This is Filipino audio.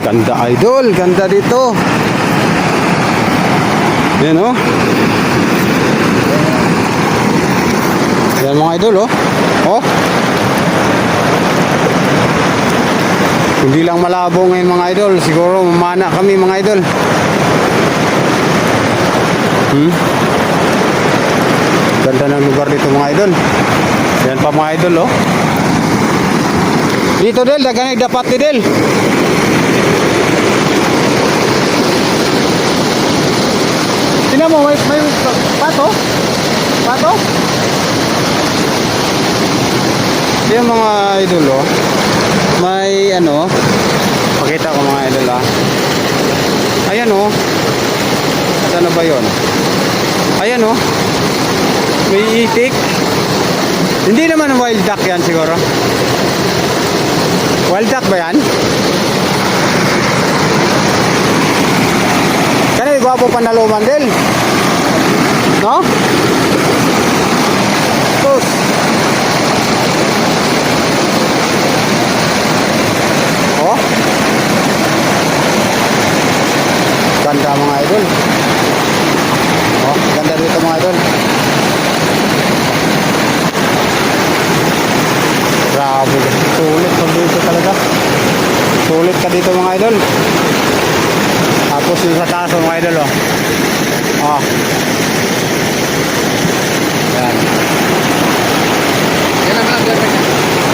Ganda idol, ganda dito. Yan oh. Yan mga idol oh. Oh. Hindi lang malabo ngayon mga idol. Siguro mamana kami mga idol. Ganda ng lugar dito mga idol. Yan pa mga idol oh. Dito Del, daganay dapat ni Del. Tingnan mo, may pato? Pato? Yan mga idol oh. May ano, pakita ko mga idol ah. Ayan oh. Saan na ba yun? Ayan oh. May itik. Hindi naman wild duck yan siguro. Wild duck ba yan? Kaya gwapo panaluman din. No? Tos. Oh. Ganda mga idol. Oh, ganda dito mga idol. Grabe, sulit pa dito talaga. Sulit ka dito mga idol. Tapos yung sa taas mga idol oh. Oh. Yan. Yan ang mga